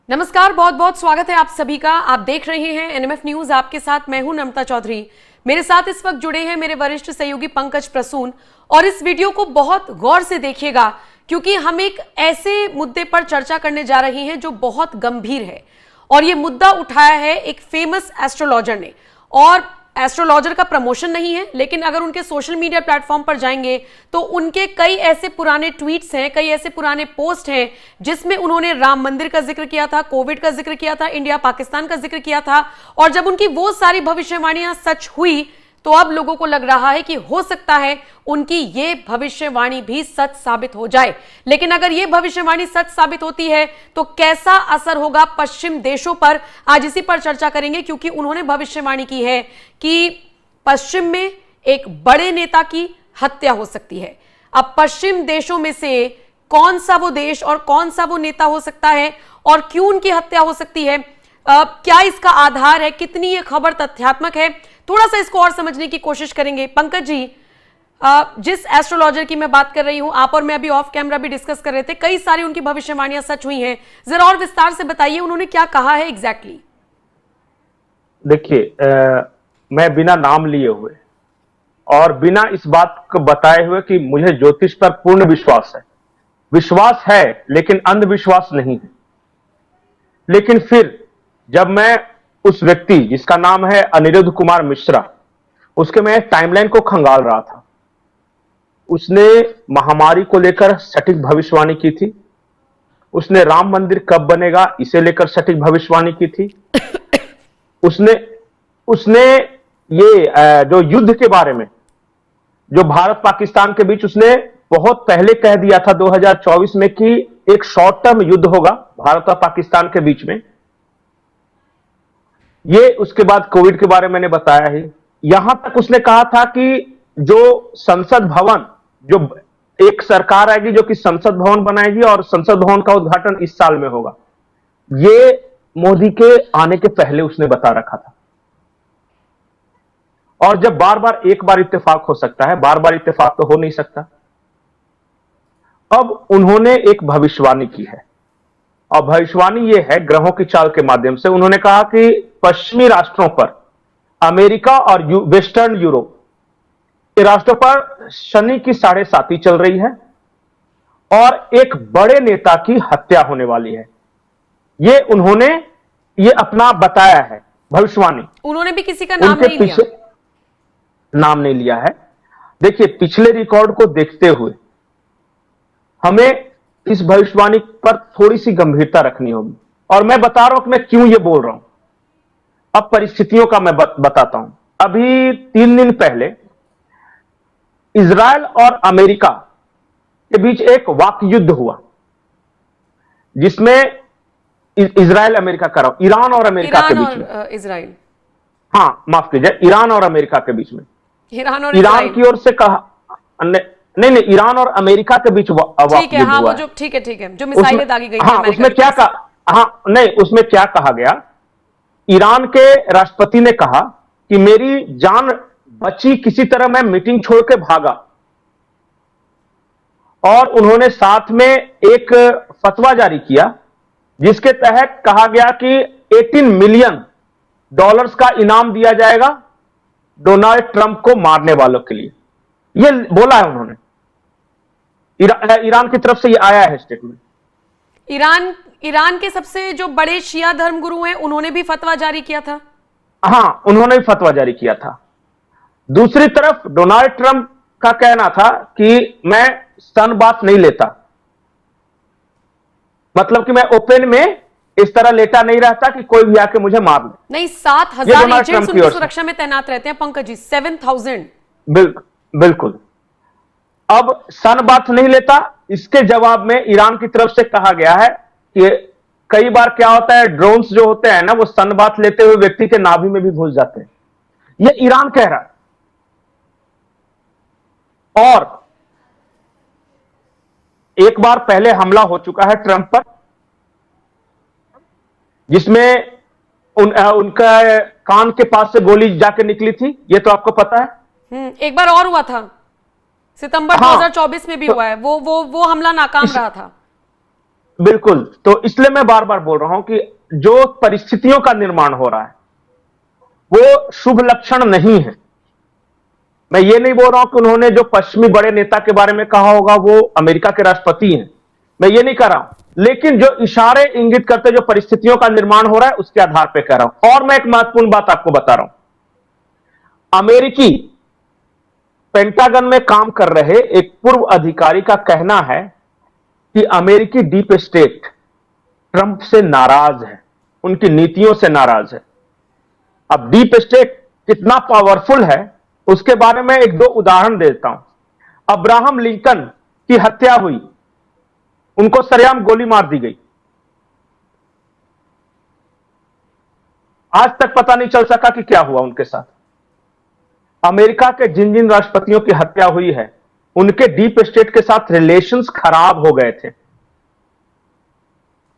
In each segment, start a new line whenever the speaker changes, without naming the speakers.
नमस्कार, बहुत बहुत स्वागत है आप सभी का। आप देख रहे हैं एनएमएफ न्यूज। आपके साथ मैं हूं नम्रता चौधरी। मेरे साथ इस वक्त जुड़े हैं मेरे वरिष्ठ सहयोगी पंकज प्रसून। और इस वीडियो को बहुत गौर से देखिएगा क्योंकि हम एक ऐसे मुद्दे पर चर्चा करने जा रहे हैं जो बहुत गंभीर है। और ये मुद्दा उठाया है एक फेमस एस्ट्रोलॉजर ने। और एस्ट्रोलॉजर का प्रमोशन नहीं है, लेकिन अगर उनके सोशल मीडिया प्लेटफॉर्म पर जाएंगे तो उनके कई ऐसे पुराने ट्वीट्स हैं, कई ऐसे पुराने पोस्ट हैं जिसमें उन्होंने राम मंदिर का जिक्र किया था, कोविड का जिक्र किया था, इंडिया पाकिस्तान का जिक्र किया था। और जब उनकी वो सारी भविष्यवाणियां सच हुई तो अब लोगों को लग रहा है कि हो सकता है उनकी ये भविष्यवाणी भी सच साबित हो जाए। लेकिन अगर ये भविष्यवाणी सच साबित होती है तो कैसा असर होगा पश्चिम देशों पर, आज इसी पर चर्चा करेंगे। क्योंकि उन्होंने भविष्यवाणी की है कि पश्चिम में एक बड़े नेता की हत्या हो सकती है। अब पश्चिम देशों में से कौन सा वो देश और कौन सा वो नेता हो सकता है और क्यों उनकी हत्या हो सकती है, क्या इसका आधार है, कितनी ये खबर तथ्यात्मक है, थोड़ा सा इसको और समझने की कोशिश करेंगे। पंकज जी, जिस एस्ट्रोलॉजर की मैं बात कर रही हूं, आप और मैं अभी ऑफ कैमरा भी डिस्कस कर रहे थे, कई सारी उनकी भविष्यवाणियां सच हुई हैं। जरा और विस्तार से बताइए उन्होंने क्या कहा है एग्जैक्टली।
देखिए, मैं बिना नाम लिए हुए और बिना इस बात को बताए हुए कि मुझे ज्योतिष पर पूर्ण विश्वास है लेकिन अंधविश्वास नहीं है। लेकिन फिर जब मैं उस व्यक्ति जिसका नाम है अनिरुद्ध कुमार मिश्रा, उसके मैं टाइमलाइन को खंगाल रहा था। उसने महामारी को लेकर सटीक भविष्यवाणी की थी। उसने राम मंदिर कब बनेगा इसे लेकर सटीक भविष्यवाणी की थी। उसने ये जो युद्ध के बारे में, जो भारत पाकिस्तान के बीच, उसने बहुत पहले कह दिया था 2024 में कि एक शॉर्ट टर्म युद्ध होगा भारत और पाकिस्तान के बीच में। ये उसके बाद कोविड के बारे में मैंने बताया है। यहां तक उसने कहा था कि जो संसद भवन, जो एक सरकार आएगी जो कि संसद भवन बनाएगी और संसद भवन का उद्घाटन इस साल में होगा, ये मोदी के आने के पहले उसने बता रखा था। और जब बार बार एक बार इत्तेफाक हो सकता है, बार बार इत्तेफाक तो हो नहीं सकता। अब उन्होंने एक भविष्यवाणी की है और भविष्यवाणी ये है ग्रहों की चाल के माध्यम से। उन्होंने कहा कि पश्चिमी राष्ट्रों पर, अमेरिका और वेस्टर्न यूरोप के राष्ट्रों पर शनि की 7.5 चल रही है और एक बड़े नेता की हत्या होने वाली है। ये उन्होंने ये अपना बताया है भविष्यवाणी।
उन्होंने भी किसी का नाम नहीं लिया,
नाम नहीं लिया है। देखिए, पिछले रिकॉर्ड को देखते हुए हमें इस भविष्यवाणी पर थोड़ी सी गंभीरता रखनी होगी। और मैं बता रहा हूं कि मैं क्यों ये बोल रहा हूं। अब परिस्थितियों का मैं बताता हूं। अभी 3 दिन पहले इजराइल और अमेरिका के बीच एक वाक् युद्ध हुआ जिसमें इजराइल अमेरिका का, ईरान और अमेरिका के बीच में,
इजराइल,
हाँ माफ कीजिए, ईरान और अमेरिका के बीच में,
ईरान
की ओर से कहा, नहीं, ईरान और अमेरिका के बीच
ठीक है, हाँ, वो जो ठीक है, जो मिसाइलें दागी गई थी,
हाँ, उसमें क्या कहा, हाँ नहीं, उसमें क्या कहा गया, ईरान के राष्ट्रपति ने कहा कि मेरी जान बची, किसी तरह मैं मीटिंग छोड़ के भागा। और उन्होंने साथ में एक फतवा जारी किया जिसके तहत कहा गया कि $18 मिलियन का इनाम दिया जाएगा डोनाल्ड ट्रंप को मारने वालों के लिए। यह बोला है उन्होंने, ईरान की तरफ से यह आया है स्टेटमेंट।
ईरान के सबसे जो बड़े शिया धर्मगुरु हैं उन्होंने भी फतवा जारी किया था।
हाँ, उन्होंने भी फतवा जारी किया था। दूसरी तरफ डोनाल्ड ट्रंप का कहना था कि मैं सन बात नहीं लेता, मतलब कि मैं ओपन में इस तरह लेटा नहीं रहता कि कोई भी आके मुझे मार ले।
नहीं, 7,000 एजेंट्स उनकी सुरक्षा में तैनात रहते हैं पंकज जी, 7,000।
बिल्कुल। अब सन बात नहीं लेता, इसके जवाब में ईरान की तरफ से कहा गया है कि कई बार क्या होता है, ड्रोन्स जो होते हैं ना, वो सन बात लेते हुए व्यक्ति के नाभि में भी घुस जाते हैं। यह ईरान कह रहा है। और एक बार पहले हमला हो चुका है ट्रंप पर, जिसमें उनका कान के पास से गोली जाके निकली थी, यह तो आपको पता है।
एक बार और हुआ था, सितंबर 2024 में भी हुआ है। वो हमला नाकाम रहा था।
बिल्कुल। तो इसलिए मैं बार बार बोल रहा हूं कि जो परिस्थितियों का निर्माण हो रहा है वो शुभ लक्षण नहीं है। मैं ये नहीं बोल रहा हूं कि उन्होंने जो पश्चिमी बड़े नेता के बारे में कहा होगा वो अमेरिका के राष्ट्रपति हैं, मैं ये नहीं कर रहा हूं, लेकिन जो इशारे इंगित करते जो परिस्थितियों का निर्माण हो रहा है उसके आधार पर कह रहा हूं। और मैं एक महत्वपूर्ण बात आपको बता रहा हूं। अमेरिकी पेंटागन में काम कर रहे एक पूर्व अधिकारी का कहना है कि अमेरिकी डीप स्टेट ट्रंप से नाराज है, उनकी नीतियों से नाराज है। अब डीप स्टेट कितना पावरफुल है उसके बारे में एक दो उदाहरण देता हूं। अब्राहम लिंकन की हत्या हुई, उनको सरेआम गोली मार दी गई, आज तक पता नहीं चल सका कि क्या हुआ उनके साथ। अमेरिका के जिन जिन राष्ट्रपतियों की हत्या हुई है उनके डीप स्टेट के साथ रिलेशंस खराब हो गए थे।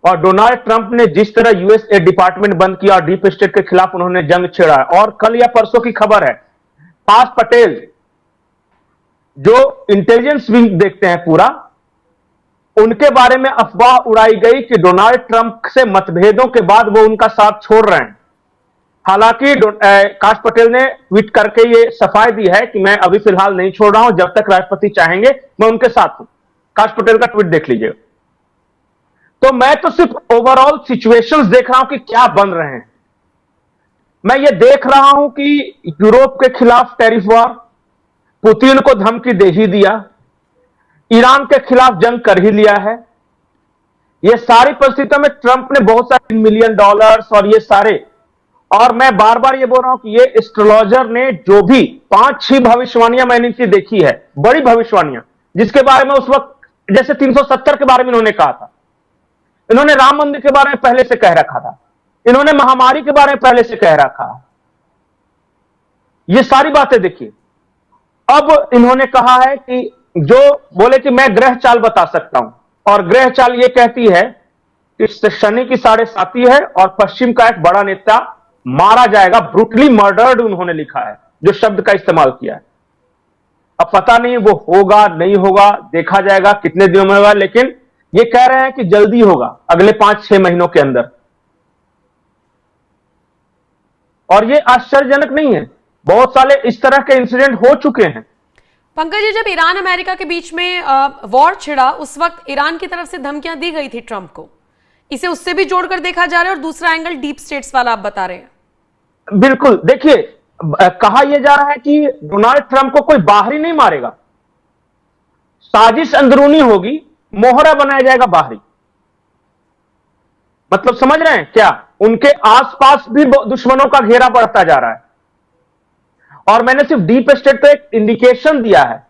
और डोनाल्ड ट्रंप ने जिस तरह यूएस डिपार्टमेंट बंद किया और डीप स्टेट के खिलाफ उन्होंने जंग छेड़ा है। और कल या परसों की खबर है, पास पटेल जो इंटेलिजेंस विंग देखते हैं पूरा, उनके बारे में अफवाह उड़ाई गई कि डोनाल्ड ट्रंप से मतभेदों के बाद वो उनका साथ छोड़ रहे हैं। हालांकि काश पटेल ने ट्वीट करके ये सफाई दी है कि मैं अभी फिलहाल नहीं छोड़ रहा हूं, जब तक राष्ट्रपति चाहेंगे मैं उनके साथ हूं। काश पटेल का ट्वीट देख लीजिएगा। तो मैं तो सिर्फ ओवरऑल सिचुएशंस देख रहा हूं कि क्या बन रहे हैं। मैं ये देख रहा हूं कि यूरोप के खिलाफ टैरिफ वॉर, पुतिन को धमकी दे ही दिया, ईरान के खिलाफ जंग कर ही लिया है। ये सारी परिस्थितियों में ट्रंप ने बहुत सारे $1 मिलियन और ये सारे, और मैं बार बार ये बोल रहा हूं कि ये एस्ट्रोलॉजर ने जो भी 5-6 भविष्यवाणियां मैंने इनकी देखी है, बड़ी भविष्यवाणियां, जिसके बारे में उस वक्त जैसे 370 के बारे में इन्होंने कहा था, इन्होंने राम मंदिर के बारे में पहले से कह रखा था, इन्होंने महामारी के बारे में पहले से कह रखा। ये सारी बातें देखिए। अब इन्होंने कहा है कि जो बोले कि मैं ग्रह चाल बता सकता हूं, और ग्रह चाल ये कहती है कि शनि की 7.5 है और पश्चिम का एक बड़ा नेता मारा जाएगा, ब्रूटली मर्डर्ड उन्होंने लिखा है, जो शब्द का इस्तेमाल किया है। अब पता नहीं वो होगा नहीं होगा, देखा जाएगा कितने दिनों में होगा, लेकिन ये कह रहे हैं कि जल्दी होगा, अगले 5-6 महीनों के अंदर। और ये आश्चर्यजनक नहीं है, बहुत सारे इस तरह के इंसिडेंट हो चुके हैं।
पंकज जी, जब ईरान अमेरिका के बीच में वॉर छिड़ा उस वक्त ईरान की तरफ से धमकियां दी गई थी ट्रंप को, इसे उससे भी जोड़कर देखा जा रहा है, और दूसरा एंगल डीप स्टेट्स वाला आप बता रहे हैं।
बिल्कुल, देखिए कहा यह जा रहा है कि डोनाल्ड ट्रंप को कोई बाहरी नहीं मारेगा, साजिश अंदरूनी होगी, मोहरा बनाया जाएगा बाहरी। मतलब समझ रहे हैं क्या? उनके आसपास भी दुश्मनों का घेरा बढ़ता जा रहा है। और मैंने सिर्फ डीप स्टेट पे एक इंडिकेशन दिया है,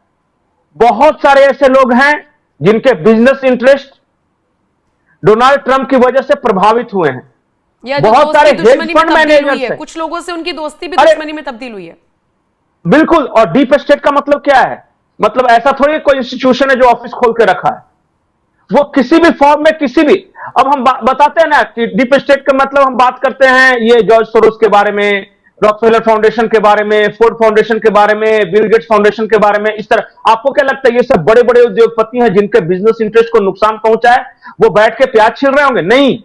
बहुत सारे ऐसे लोग हैं जिनके बिजनेस इंटरेस्ट डोनाल्ड ट्रंप की वजह से प्रभावित हुए हैं। बहुत सारे हेज फंड मैनेजर्स हैं,
कुछ लोगों से उनकी दोस्ती भी दुश्मनी में तब्दील हुई है।
बिल्कुल। और डीप स्टेट का मतलब क्या है? मतलब ऐसा थोड़ी कोई इंस्टीट्यूशन है जो ऑफिस खोल के रखा है, वो किसी भी फॉर्म में किसी भी, अब हम बताते हैं ना कि डीप स्टेट का मतलब, हम बात करते हैं ये जॉर्ज सोरोस के बारे में, रॉकफेलर फाउंडेशन के बारे में, फोर्ड फाउंडेशन के बारे में, बिल गेट्स फाउंडेशन के बारे में, इस तरह। आपको क्या लगता है ये सब बड़े बड़े उद्योगपति हैं जिनके बिजनेस इंटरेस्ट को नुकसान पहुंचा है, वो बैठ के प्याज छील रहे होंगे? नहीं,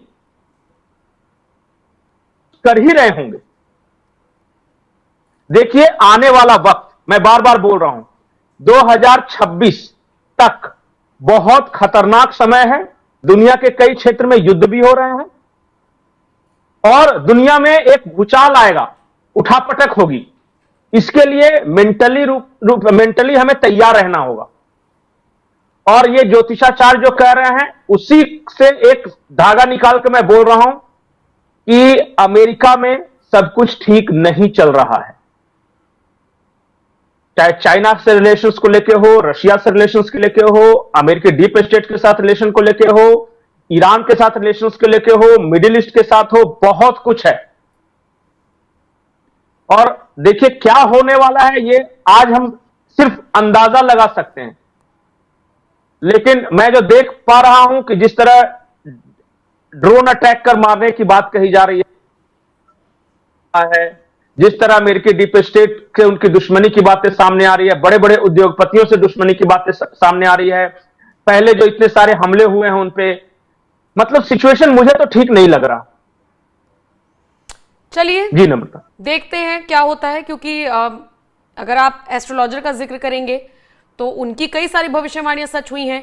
कर ही रहे होंगे। देखिए आने वाला वक्त, मैं बार बार बोल रहा हूं, 2026 तक बहुत खतरनाक समय है। दुनिया के कई क्षेत्र में युद्ध भी हो रहे हैं और दुनिया में एक भूचाल आएगा, उठापटक होगी। इसके लिए मेंटली हमें तैयार रहना होगा। और ये ज्योतिषाचार्य जो कह रहे हैं उसी से एक धागा निकाल के मैं बोल रहा हूं कि अमेरिका में सब कुछ ठीक नहीं चल रहा है। चाहे चाइना से रिलेशंस को लेके हो, रशिया से रिलेशंस के लेके हो, अमेरिकी डीप स्टेट के साथ रिलेशन को लेके हो, ईरान के साथ रिलेशंस के लेके हो, मिडिल ईस्ट के साथ हो, बहुत कुछ है। और देखिए क्या होने वाला है, ये आज हम सिर्फ अंदाजा लगा सकते हैं। लेकिन मैं जो देख पा रहा हूं कि जिस तरह ड्रोन अटैक कर मारने की बात कही जा रही है, जिस तरह अमेरिकी डीप स्टेट के उनकी दुश्मनी की बातें सामने आ रही है, बड़े बड़े उद्योगपतियों से दुश्मनी की बातें सामने आ रही है, पहले जो इतने सारे हमले हुए हैं उन पे, मतलब सिचुएशन मुझे तो ठीक नहीं लग रहा।
चलिए
जी नम्रता।
देखते हैं क्या होता है, क्योंकि अगर आप एस्ट्रोलॉजर का जिक्र करेंगे तो उनकी कई सारी भविष्यवाणियां सच हुई हैं।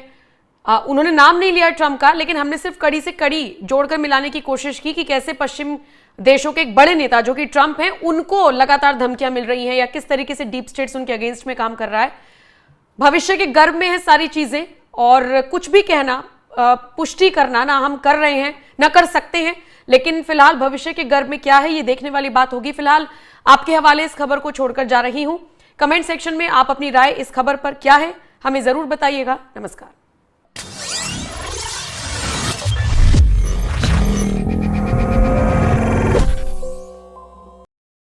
उन्होंने नाम नहीं लिया ट्रंप का, लेकिन हमने सिर्फ कड़ी से कड़ी जोड़कर मिलाने की कोशिश की कि कैसे पश्चिम देशों के एक बड़े नेता जो कि ट्रंप हैं, उनको लगातार धमकियां मिल रही हैं या किस तरीके से डीप स्टेट्स उनके अगेंस्ट में काम कर रहा है। भविष्य के गर्भ में है सारी चीजें, और कुछ भी कहना, पुष्टि करना ना हम कर रहे हैं ना कर सकते हैं, लेकिन फिलहाल भविष्य के गर्भ में क्या है ये देखने वाली बात होगी। फिलहाल आपके हवाले इस खबर को छोड़कर जा रही हूं। कमेंट सेक्शन में आप अपनी राय इस खबर पर क्या है हमें जरूर बताइएगा। नमस्कार।